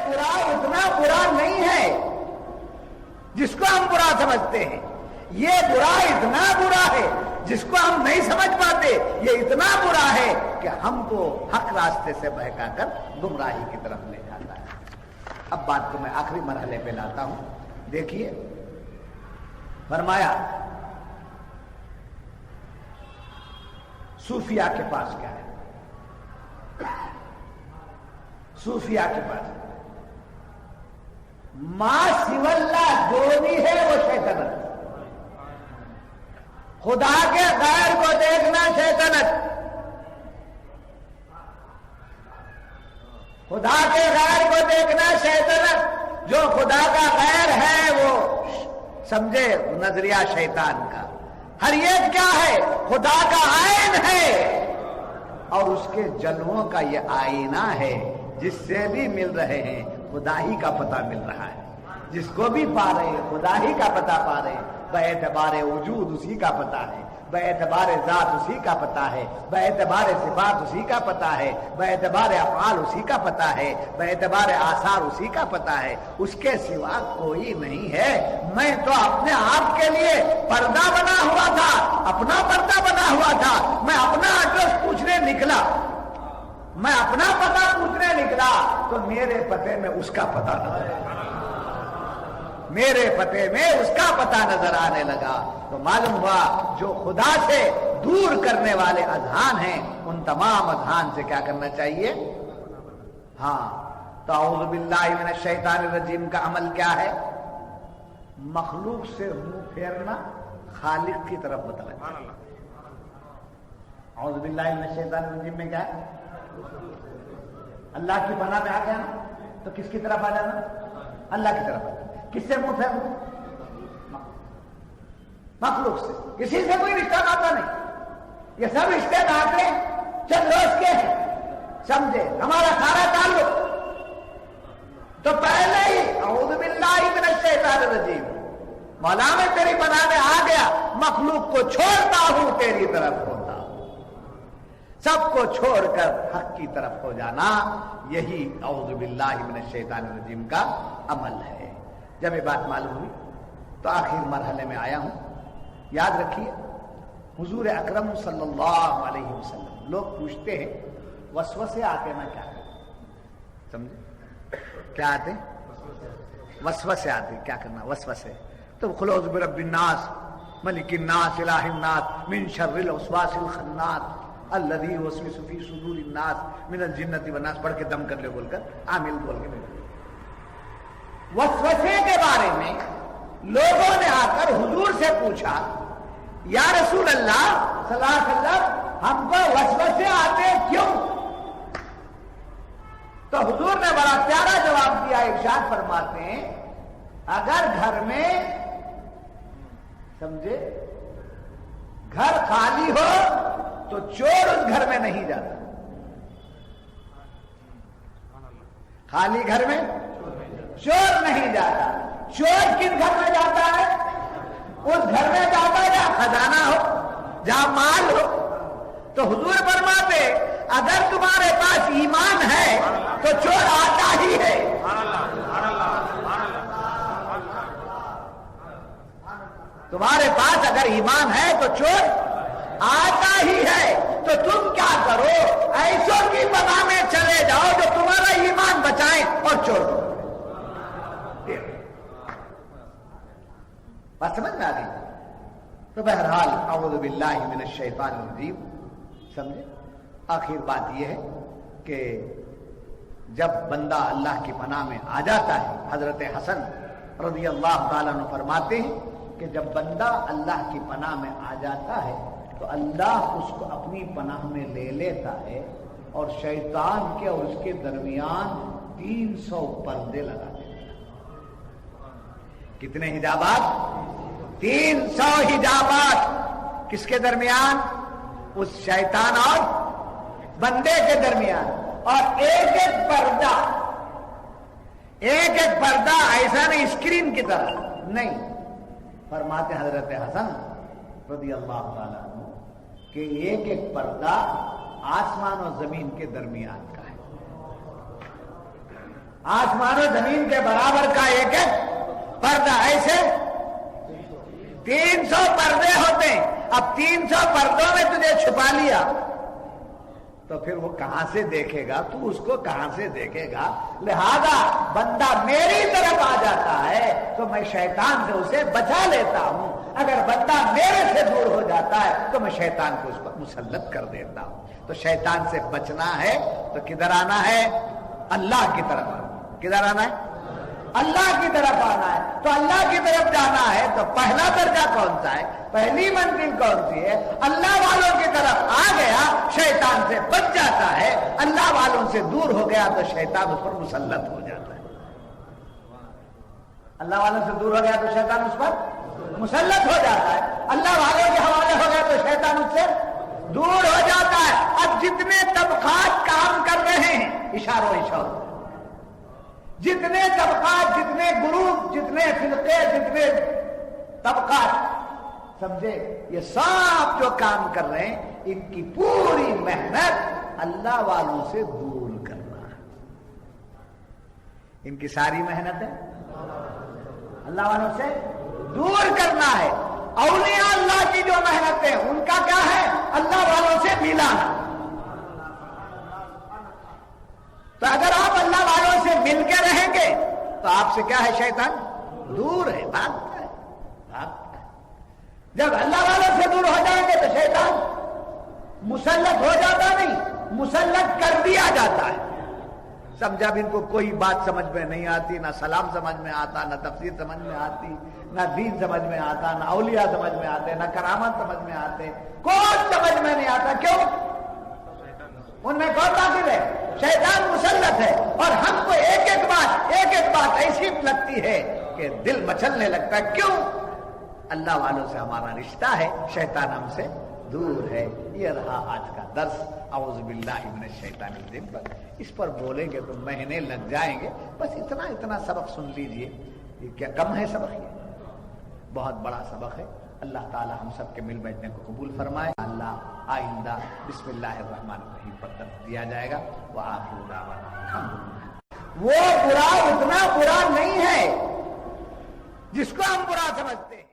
برا اتنا برا نہیں ہے جس کو ہم برا سمجھتے ہیں، یہ برا اتنا برا ہے جس کو ہم نہیں سمجھ پاتے، یہ اتنا برا ہے کہ ہم کو حق راستے سے بہکا کر گمراہی کی طرف لے جاتا ہے۔ اب بات کو میں آخری مرحلے پہ لاتا ہوں۔ دیکھیے فرمایا صوفیاء کے پاس کیا ہے؟ صوفیاء کے پاس ما سوی اللہ جو بھی ہے وہ شیطنت، خدا کے غیر کو دیکھنا شیطنت، خدا کے غیر کو دیکھنا شیطنت، جو خدا کا غیر ہے وہ سمجھے نظریہ شیطان کا۔ ہر ایک کیا ہے؟ خدا کا عین ہے اور اس کے جلووں کا یہ آئینہ ہے، جس سے بھی مل رہے ہیں خدا ہی کا پتہ مل رہا ہے، جس کو بھی پا رہے ہیں خدا ہی کا پتہ پا رہے ہیں، باعتبار وجود اسی کا پتہ ہے، باعتبار ذات اسی کا پتہ ہے، باعتبار صفات اسی کا پتہ ہے، باعتبار افعال اسی کا پتہ ہے، باعتبار آثار اسی کا پتہ ہے، اس کے سوا کوئی نہیں ہے۔ میں تو اپنے آپ کے لیے پردہ بنا ہوا تھا، اپنا پردہ بنا ہوا تھا، میں اپنا ایڈریس پوچھنے نکلا، میں اپنا پتہ پوچھنے نکلا تو میرے پتے میں اس کا پتہ نظر آیا، میرے پتے میں اس کا پتہ نظر آنے لگا۔ تو معلوم ہوا جو خدا سے دور کرنے والے اذہان ہیں ان تمام اذہان سے کیا کرنا چاہیے؟ ہاں، تو اعوذ باللہ من الشیطان الرجیم کا عمل کیا ہے؟ مخلوق سے منہ پھیرنا، خالق کی طرف متوجہ۔ اعوذ باللہ من الشیطان الرجیم میں کیا ہے؟ اللہ کی پناہ میں آ گیا نا، تو کس کی طرف آ جانا؟ اللہ کی طرف آ جانا۔ کس سے منہ پھیرنا؟ مخلوق سے، کسی سے کوئی رشتہ ناتا نہیں، یہ سب رشتے ناتے چند روز کے ہیں، سمجھے؟ ہمارا سارا تعلق تو پہلے ہی اعوذ باللہ من الشیطان الرجیم، مولا میں تیری پناہ میں آ گیا، مخلوق کو چھوڑتا ہوں تیری طرف ہوتا ہوں، سب کو چھوڑ کر حق کی طرف ہو جانا، یہی اعوذ باللہ من الشیطان الرجیم کا عمل ہے۔ جب یہ بات معلوم ہوئی تو آخر مرحلے میں آیا ہوں۔ یاد رکھیے حضور اکرم صلی اللہ علیہ وسلم، لوگ پوچھتے ہیں وسوسے آتے میں کیا کروں؟ سمجھے کیا آتے؟ وسوسے آتے، کیا کرنا وسوسے؟ تو خلوص برب الناس ملک الناس الہ الناس من شر الوسواس الخناس الذی یوسوس فی صدور الناس من الجنۃ والناس، پڑھ کے دم کر لے بول کر عامل بول کے۔ وسوسے کے بارے میں لوگوں نے آ کر حضور سے پوچھا، یا رسول اللہ صلی اللہ علیہ وسلم ہم کو وسوسے آتے کیوں؟ تو حضور نے بڑا پیارا جواب دیا، ارشاد فرماتے ہیں اگر گھر میں سمجھے گھر خالی ہو تو چور اس گھر میں نہیں جاتا، خالی گھر میں چور نہیں جاتا۔ چور کس گھر میں جاتا ہے؟ اس گھر میں جاتا ہے جہاں خزانہ ہو، جہاں مال ہو۔ تو حضور فرماتے اگر تمہارے پاس ایمان ہے تو چور آتا ہی ہے۔ تمہارے پاس اگر ایمان ہے تو چور آتا ہی ہے۔ تو تم کیا کرو؟ ایسوں کی پناہ میں چلے جاؤ جو تمہارا ایمان بچائیں اور چور کو۔ بات سمجھ میں آ گئی؟ تو بہرحال اعوذ باللہ من الشیطان الرجیم، سمجھے؟ آخر بات یہ ہے کہ جب بندہ اللہ کی پناہ میں آ جاتا ہے، حضرت حسن رضی اللہ تعالیٰ عنہ فرماتے ہیں کہ جب بندہ اللہ کی پناہ میں آ جاتا ہے تو اللہ اس کو اپنی پناہ میں لے لیتا ہے اور شیطان کے اور اس کے درمیان 300 پردے لگا دیتا ہے۔ کتنے حجابات؟ 300 حجابات کس کے درمیان؟ اس شیطان اور بندے کے درمیان۔ اور ایک ایک پردہ ایسا نہیں اسکرین کی طرح نہیں، فرماتے حضرت حسن رضی اللہ تعالیٰ عنہ کہ ایک ایک پردہ آسمان اور زمین کے درمیان کا ہے۔ آسمان و زمین کے برابر کا ایک پردہ، ایسے 300 پردے ہوتے ہیں. اب 300 پردوں میں تجھے چھپا لیا تو پھر وہ کہاں سے دیکھے گا؟ تو اس کو کہاں سے دیکھے گا؟ لہذا بندہ میری طرف آ جاتا ہے تو میں شیطان سے اسے بچا لیتا ہوں. اگر بندہ میرے سے دور ہو جاتا ہے تو میں شیطان کو اس پر مسلط کر دیتا ہوں. تو شیطان سے بچنا ہے تو کدھر آنا ہے؟ اللہ کی طرف آنا. کدھر آنا ہے؟ اللہ کی طرف آنا ہے. تو اللہ کی طرف جانا ہے تو پہلا درجہ کون سا ہے؟ پہلی منزل کون سی ہے؟ اللہ والوں کی طرف آ گیا شیطان سے بچ جاتا ہے. اللہ والوں سے دور ہو گیا تو شیطان اس پر مسلط ہو جاتا ہے. اللہ والوں سے دور ہو گیا تو شیطان اس پر مسلط ہو جاتا ہے. اللہ والوں کے حوالے ہو گیا تو شیطان اس سے دور ہو جاتا ہے. اب جتنے طبقات کام کر رہے ہیں اشاروں اشاروں، جتنے طبقات، جتنے گروپ، جتنے فرقے، جتنے طبقات، سمجھے، یہ سب جو کام کر رہے ہیں ان کی پوری محنت اللہ والوں سے دور کرنا ہے. ان کی ساری محنت ہے اللہ والوں سے دور کرنا ہے. اولیاء اللہ کی جو محنت ہے ان کا کیا ہے؟ اللہ والوں سے ملانا. تو اگر آپ اللہ والوں سے مل کے رہیں گے تو آپ سے کیا ہے؟ شیطان دور ہے، بھاگتا ہے، بھاگتا ہے. جب اللہ والوں سے دور ہو جائیں گے تو شیطان مسلط ہو جاتا نہیں، مسلط کر دیا جاتا ہے. سمجھا؟ اب ان کو کوئی بات سمجھ میں نہیں آتی، نہ سلام سمجھ میں آتا، نہ تفسیر سمجھ میں آتی، نہ دین سمجھ میں آتا، نہ اولیاء سمجھ میں آتے، نہ کرامت سمجھ میں آتے. کون سمجھ میں نہیں آتا؟ کیوں؟ ان میں کون داخل ہے؟ شیطان مسلط ہے. اور ہم کو ایک ایک بات ایسی لگتی ہے کہ دل مچلنے لگتا ہے. کیوں؟ اللہ والوں سے ہمارا رشتہ ہے، شیطان ہم سے دور ہے. یہ رہا آج کا درس. اعوذ باللہ من الشیطان الرجیم پر اس پر بولیں گے تو مہینے لگ جائیں گے. بس اتنا سبق سن لیجئے. یہ کیا کم ہے سبق؟ یہ بہت بڑا سبق ہے. اللہ تعالی ہم سب کے مل بیٹھنے کو قبول فرمائے. اللہ آئندہ بسم اللہ الرحمن الرحیم پر درس دیا جائے گا. وآخر دعوانا الحمدللہ. وہ برا اتنا برا نہیں ہے جس کو ہم برا سمجھتے ہیں.